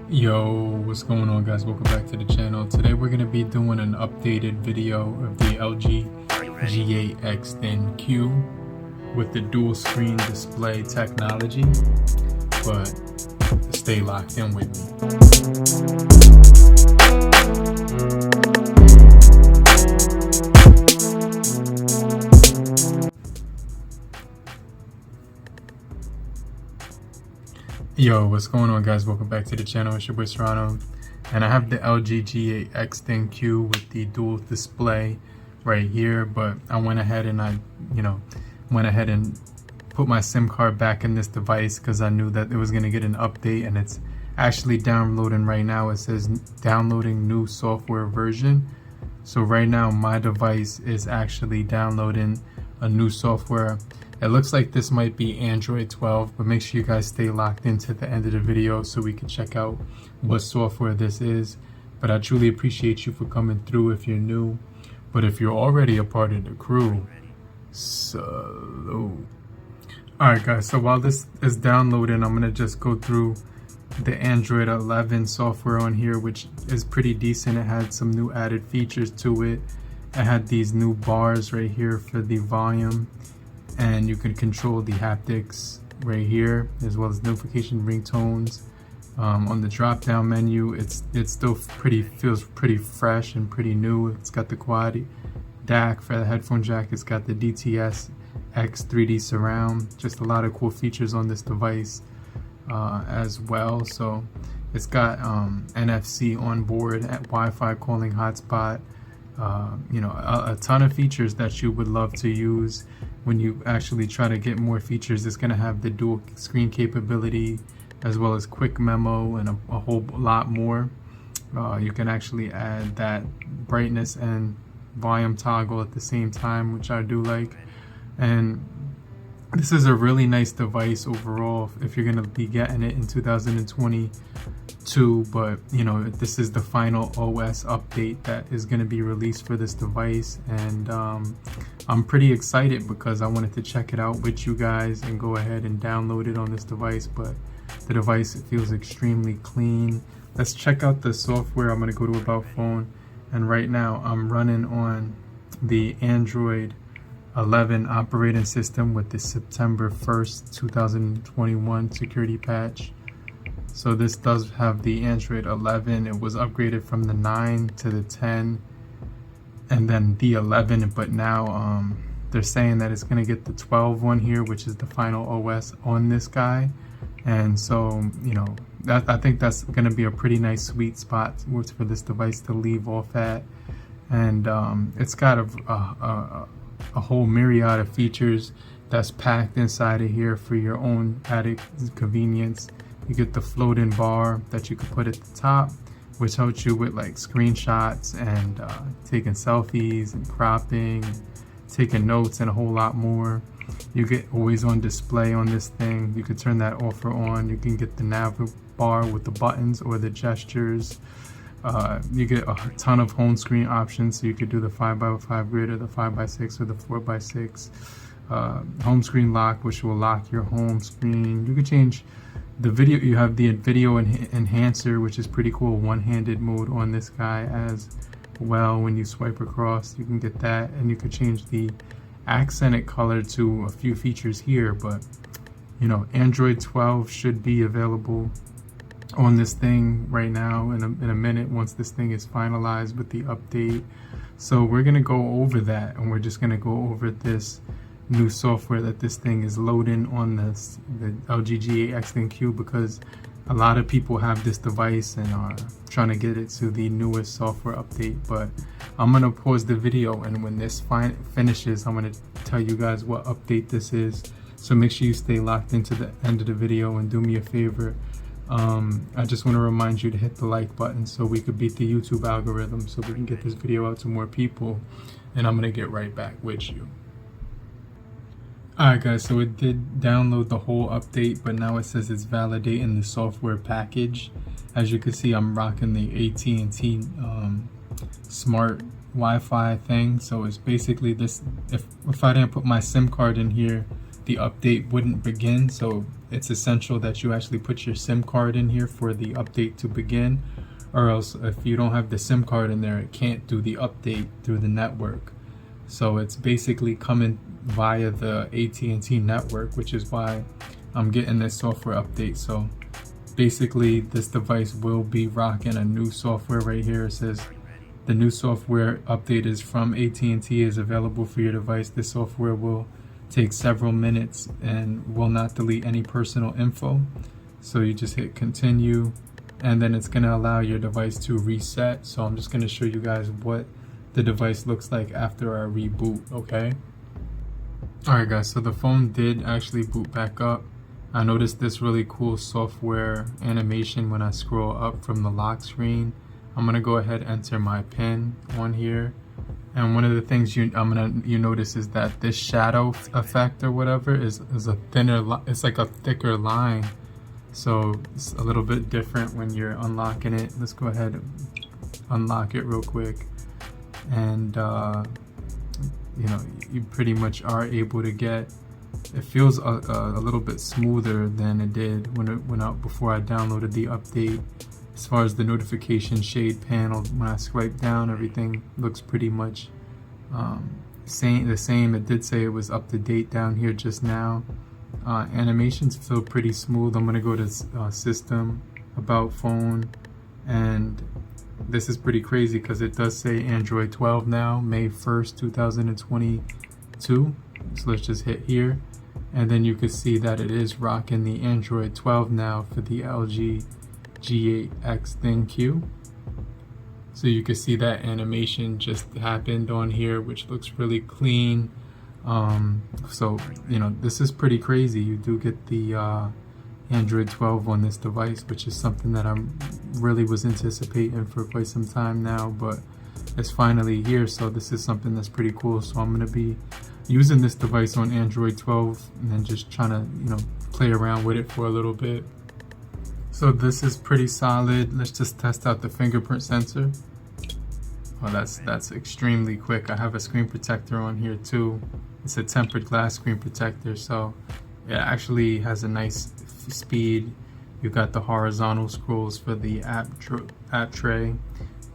Yo, what's going on, guys? Welcome back to the channel. Today we're going to be doing an updated video of the LG G8x ThinQ with the dual screen display technology, but stay locked in with me. Yo, what's going on, guys? Welcome back to the channel. It's your boy Serrano, and I have the LG G8x ThinQ with the dual display right here, but I went ahead and I put my SIM card back in this device because I knew that it was going to get an update, and it's actually downloading right now. It says downloading new software version. So right now my device is actually downloading a new software. It looks like this might be Android 12, but make sure you guys stay locked into the end of the video so we can check out what software this is. But I truly appreciate you for coming through if you're new. But if you're already a part of the crew, salute. Alright guys, so while this is downloading, I'm going to just go through the Android 11 software on here, which is pretty decent. It had some new added features to it. It had these new bars right here for the volume, and you can control the haptics right here, as well as notification ringtones. On the drop down menu, it's still feels pretty fresh and pretty new. It's got the quad DAC for the headphone jack. It's got the DTS X 3D surround. Just a lot of cool features on this device as well. So it's got NFC on board, at Wi-Fi calling hotspot. A ton of features that you would love to use when you actually try to get more features. It's going to have the dual screen capability, as well as quick memo and a whole lot more. You can actually add that brightness and volume toggle at the same time, which I do like. And this is a really nice device overall if you're going to be getting it in 2022. But this is the final OS update that is going to be released for this device, and I'm pretty excited because I wanted to check it out with you guys and go ahead and download it on this device. But the device feels extremely clean. Let's check out the software. I'm going to go to About Phone, and right now I'm running on the Android 11 operating system with the September 1st 2021 security patch. So this does have the Android 11. It was upgraded from the 9 to the 10 and then the 11, but now they're saying that it's going to get the 12 one here, which is the final OS on this guy. And so I think that's going to be a pretty nice sweet spot for this device to leave off at. And it's got a whole myriad of features that's packed inside of here for your own added convenience. You get the floating bar that you can put at the top, which helps you with like screenshots and taking selfies and cropping, and taking notes, and a whole lot more. You get always on display on this thing. You can turn that off or on. You can get the nav bar with the buttons or the gestures. You get a ton of home screen options, so you could do the 5x5 grid or the 5x6 or the 4x6. Home screen lock, which will lock your home screen. You can change the video. You have the video enhancer, which is pretty cool, one-handed mode on this guy as well. When you swipe across, you can get that, and you could change the accented color to a few features here. But Android 12 should be available on this thing right now in a minute, once this thing is finalized with the update. So we're gonna go over that, and we're just gonna go over this new software that this thing is loading on the LG G8x ThinQ, because a lot of people have this device and are trying to get it to the newest software update. But I'm gonna pause the video, and when this finishes, I'm gonna tell you guys what update this is. So make sure you stay locked into the end of the video, and do me a favor. I just want to remind you to hit the like button so we could beat the YouTube algorithm, so we can get this video out to more people. And I'm gonna get right back with you. Alright guys, so it did download the whole update, but now it says it's validating the software package. As you can see, I'm rocking the AT&T smart Wi-Fi thing. So it's basically this. If I didn't put my SIM card in here, the update wouldn't begin. So it's essential that you actually put your SIM card in here for the update to begin, or else if you don't have the SIM card in there, it can't do the update through the network. So it's basically coming via the AT&T network, which is why I'm getting this software update. So basically this device will be rocking a new software right here. It says the new software update is from AT&T, is available for your device. This software will take several minutes and will not delete any personal info. So you just hit continue, and then it's going to allow your device to reset. So I'm just going to show you guys what the device looks like after our reboot. Okay. Alright guys, so the phone did actually boot back up. I noticed this really cool software animation when I scroll up from the lock screen. I'm gonna go ahead and enter my PIN on here, and one of the things you notice is that this shadow effect or whatever is a thinner, it's like a thicker line, so it's a little bit different when you're unlocking it. Let's go ahead and unlock it real quick, and you know, you pretty much are able to get, it feels a little bit smoother than it did when it went out before I downloaded the update. As far as the notification shade panel, when I swipe down, everything looks pretty much the same. It did say it was up to date down here just now. Animations feel pretty smooth. I'm gonna go to system, about phone, and this is pretty crazy because it does say Android 12 now, May 1st, 2022. So let's just hit here, and then you can see that it is rocking the Android 12 now for the LG G8x ThinQ. So you can see that animation just happened on here, which looks really clean. So you know, this is pretty crazy. You do get the Android 12 on this device, which is something that I'm really was anticipating for quite some time now, but it's finally here. So this is something that's pretty cool. So I'm going to be using this device on Android 12 and then just trying to, you know, play around with it for a little bit. So this is pretty solid. Let's just test out the fingerprint sensor. Oh, that's extremely quick. I have a screen protector on here too. It's a tempered glass screen protector, so it actually has a nice speed. You got the horizontal scrolls for the app tray.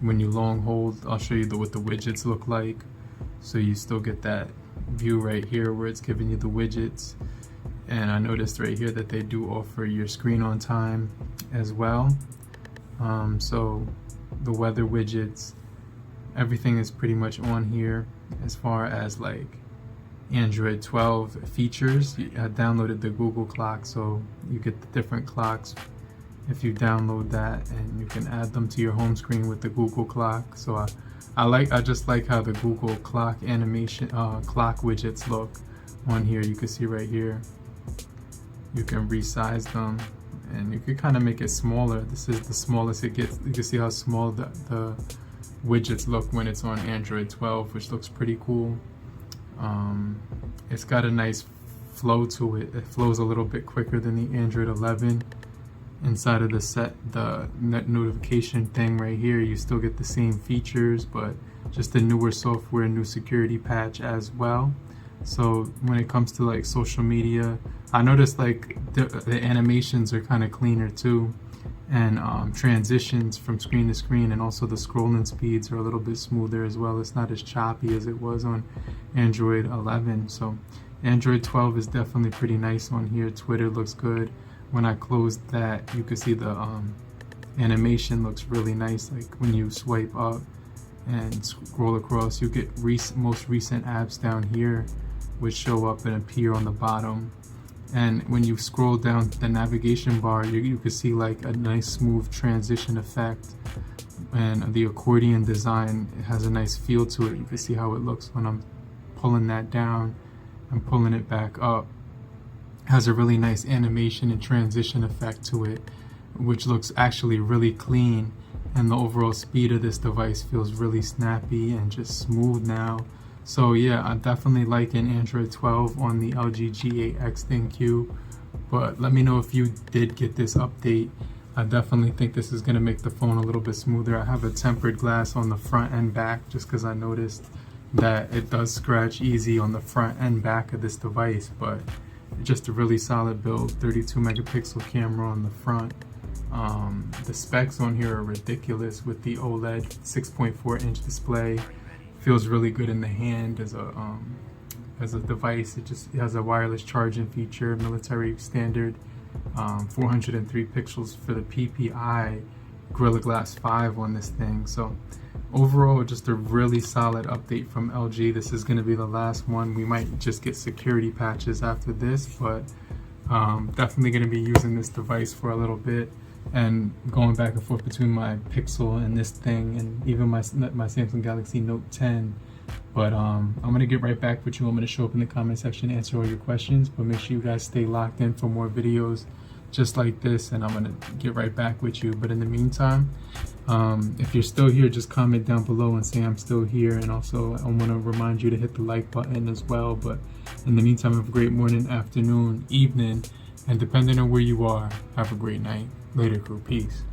When you long hold, I'll show you what the widgets look like. So you still get that view right here where it's giving you the widgets. And I noticed right here that they do offer your screen on time as well. So the weather widgets, everything is pretty much on here. As far as like Android 12 features, I downloaded the Google clock, so you get the different clocks if you download that, and you can add them to your home screen with the Google clock. So I just like how the Google clock animation clock widgets look on here. You can see right here, you can resize them, and you can kind of make it smaller. This is the smallest it gets. You can see how small the widgets look when it's on Android 12, which looks pretty cool. It's got a nice flow to it. It flows a little bit quicker than the Android 11. Inside of the net notification thing right here, you still get the same features, but just the newer software, new security patch as well. So when it comes to like social media, I noticed like the animations are kind of cleaner too, and transitions from screen to screen, and also the scrolling speeds are a little bit smoother as well. It's not as choppy as it was on Android 11. So Android 12 is definitely pretty nice on here. Twitter looks good. When I closed that, you can see the animation looks really nice. Like when you swipe up and scroll across, you get most recent apps down here, which show up and appear on the bottom. And when you scroll down the navigation bar, you can see like a nice smooth transition effect, and the accordion design, it has a nice feel to it. You can see how it looks when I'm pulling that down and pulling it back up. It has a really nice animation and transition effect to it, which looks actually really clean, and the overall speed of this device feels really snappy and just smooth now. So yeah, I'm definitely liking Android 12 on the LG G8x ThinQ, but let me know if you did get this update. I definitely think this is going to make the phone a little bit smoother. I have a tempered glass on the front and back just because I noticed that it does scratch easy on the front and back of this device, but just a really solid build. 32 megapixel camera on the front. The specs on here are ridiculous with the OLED 6.4 inch display. Feels really good in the hand as a device. It has a wireless charging feature, military standard. 403 pixels for the PPI Gorilla Glass 5 on this thing. So overall, just a really solid update from LG. This is going to be the last one. We might just get security patches after this, but definitely going to be using this device for a little bit and going back and forth between my Pixel and this thing, and even my Samsung Galaxy Note 10. But I'm going to get right back with you. I'm going to show up in the comment section, answer all your questions, but make sure you guys stay locked in for more videos just like this, and I'm going to get right back with you. But in the meantime, if you're still here, just comment down below and say I'm still here. And also I want to remind you to hit the like button as well. But in the meantime, have a great morning, afternoon, evening, and depending on where you are, have a great night. Later, crew. Peace.